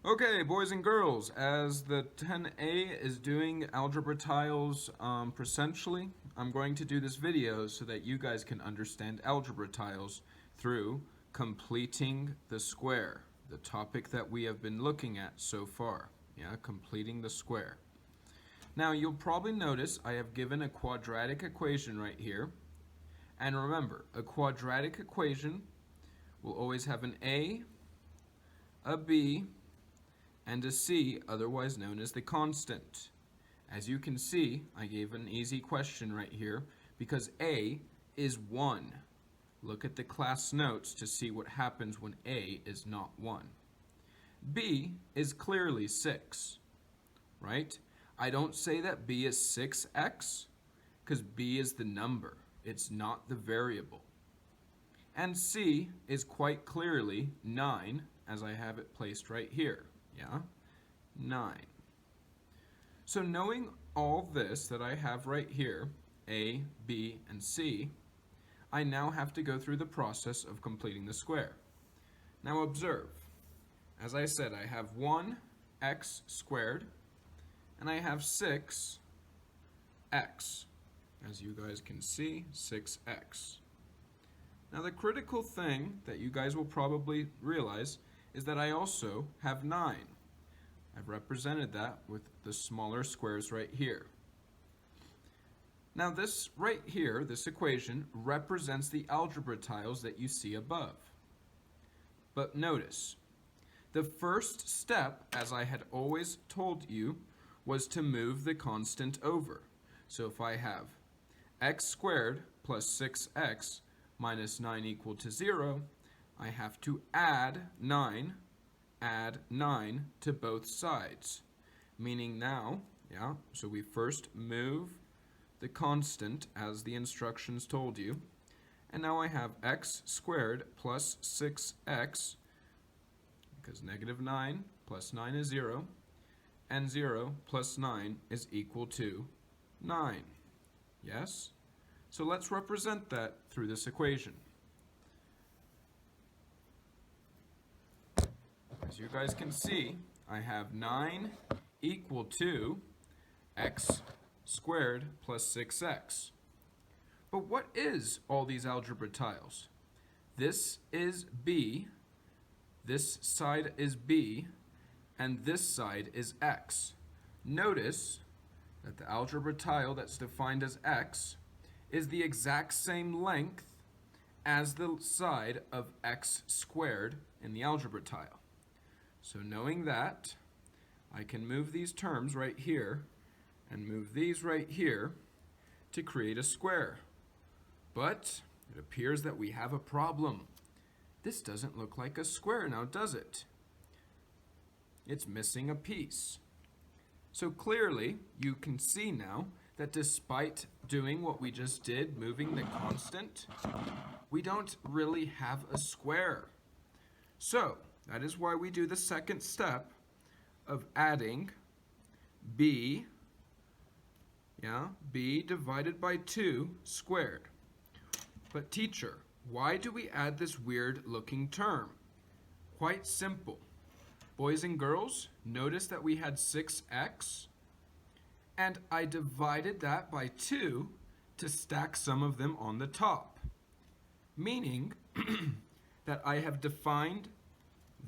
Okay, boys and girls, as the 10A is doing algebra tiles percentually, I'm going to do this video so that you guys can understand algebra tiles through completing the square, the topic that we have been looking at so far. Yeah, completing the square. Now, you'll probably notice I have given a quadratic equation right here. And remember, a quadratic equation will always have an a b, and a c, otherwise known as the constant. As you can see, I gave an easy question right here because a is 1. Look at the class notes to see what happens when a is not 1. B is clearly 6, right? I don't say that b is 6x because b is the number. It's not the variable. And c is quite clearly 9, as I have it placed right here. Yeah, 9. So knowing all this that I have right here, A, B, and C, I now have to go through the process of completing the square. Now observe, as I said, I have 1x squared, and I have 6x. As you guys can see, 6x. Now the critical thing that you guys will probably realize is that I also have 9. I've represented that with the smaller squares right here. Now this right here, this equation, represents the algebra tiles that you see above. But notice, the first step, as I had always told you, was to move the constant over. So if I have x squared plus 6x minus 9 equal to 0, I have to add 9 to both sides. Meaning now, so we first move the constant as the instructions told you, and now I have x squared plus 6x, because negative 9 plus 9 is 0, and 0 plus 9 is equal to 9. Yes? So let's represent that through this equation. As you guys can see, I have 9 equal to x squared plus 6x. But what is all these algebra tiles? This is b, this side is b, and this side is x. Notice that the algebra tile that's defined as x is the exact same length as the side of x squared in the algebra tile. So knowing that, I can move these terms right here and move these right here to create a square. But it appears that we have a problem. This doesn't look like a square now, does it? It's missing a piece. So clearly, you can see now that despite doing what we just did, moving the constant, we don't really have a square. So that is why we do the second step of adding b, b divided by 2 squared. But teacher, why do we add this weird looking term? Quite simple. Boys and girls, notice that we had 6x, and I divided that by 2 to stack some of them on the top. Meaning that I have defined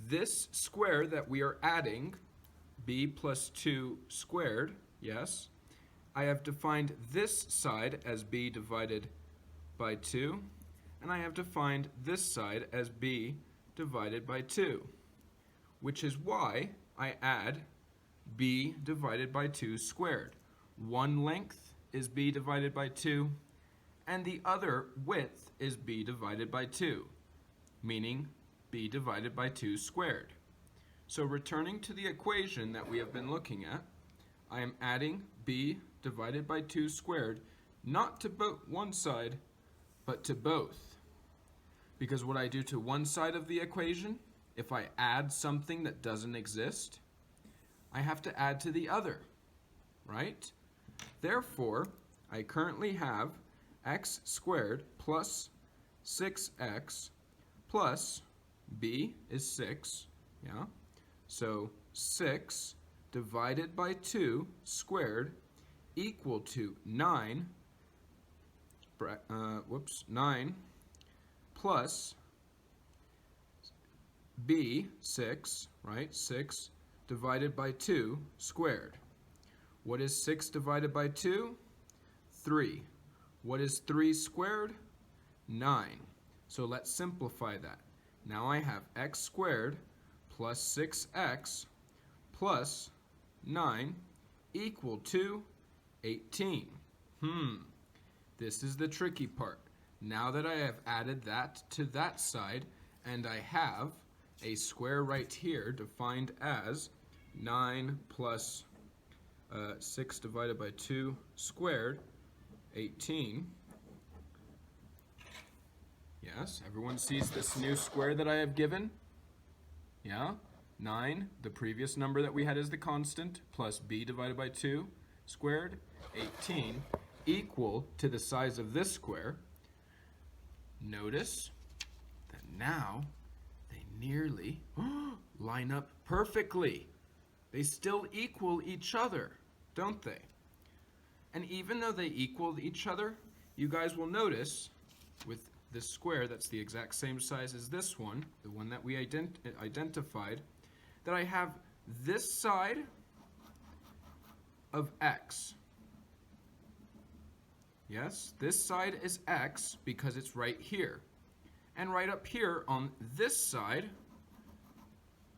this square that we are adding, b plus 2 squared, yes, I have defined this side as b divided by 2, and I have defined this side as b divided by 2, which is why I add b divided by 2 squared. One length is b divided by 2, and the other width is b divided by 2, meaning b divided by 2 squared. So returning to the equation that we have been looking at, I am adding b divided by 2 squared, not to one side, but to both. Because what I do to one side of the equation, if I add something that doesn't exist, I have to add to the other, right? Therefore, I currently have x squared plus 6x plus b is 6, So 6 divided by 2 squared equal to 9, 9 plus b, 6, right? 6 divided by 2 squared. What is 6 divided by 2? 3. What is 3 squared? 9. So let's simplify that. Now I have x squared plus 6x plus 9 equal to 18. This is the tricky part. Now that I have added that to that side, and I have a square right here defined as 9 plus 6 divided by 2 squared, 18. Yes, everyone sees this new square that I have given? Yeah, 9, the previous number that we had as the constant, plus b divided by 2 squared, 18, equal to the size of this square. Notice that now they nearly line up perfectly. They still equal each other, don't they? And even though they equal each other, you guys will notice with this square that's the exact same size as this one, the one that we identified, that I have this side of x. Yes, this side is x because it's right here. And right up here on this side,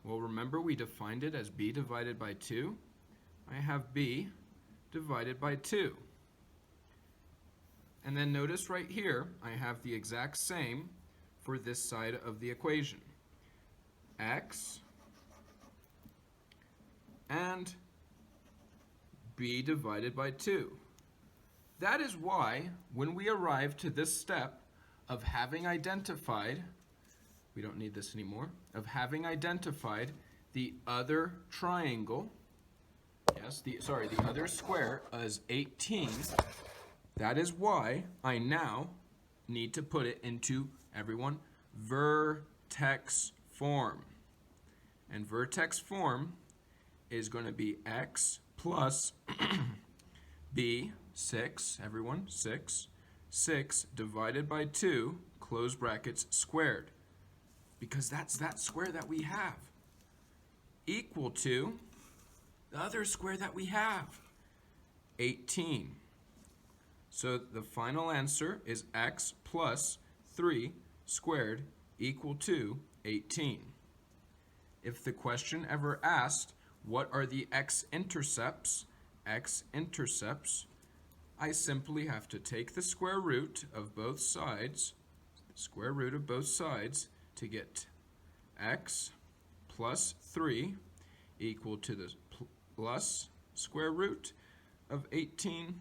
well, remember we defined it as b divided by 2. I have b divided by 2. And then notice right here, I have the exact same for this side of the equation. X and b divided by 2. That is why when we arrive to this step of having identified, we don't need this anymore, of having identified the other triangle, yes, the other square as 18, that is why I now need to put it into, everyone, vertex form. And vertex form is going to be x plus b, 6, everyone, 6, 6 divided by 2, close brackets, squared. Because that's that square that we have. Equal to the other square that we have, 18. So the final answer is x plus 3 squared equal to 18. If the question ever asked, what are the x-intercepts, I simply have to take the square root of both sides, to get x plus 3 equal to the plus square root of 18,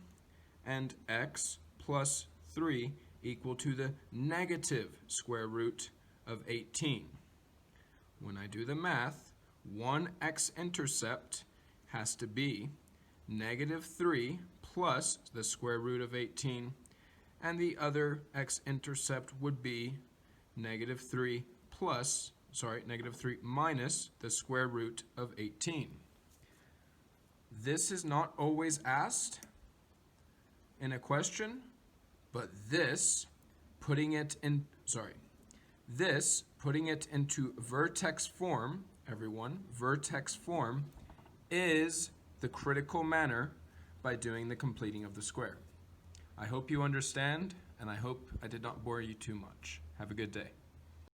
and x plus 3 equal to the negative square root of 18. When I do the math, one x-intercept has to be negative 3 plus the square root of 18, and the other x-intercept would be negative 3 minus the square root of 18. This is not always asked in a question, but this, putting it into vertex form, everyone, vertex form, is the critical manner by doing the completing of the square. I hope you understand, and I hope I did not bore you too much. Have a good day.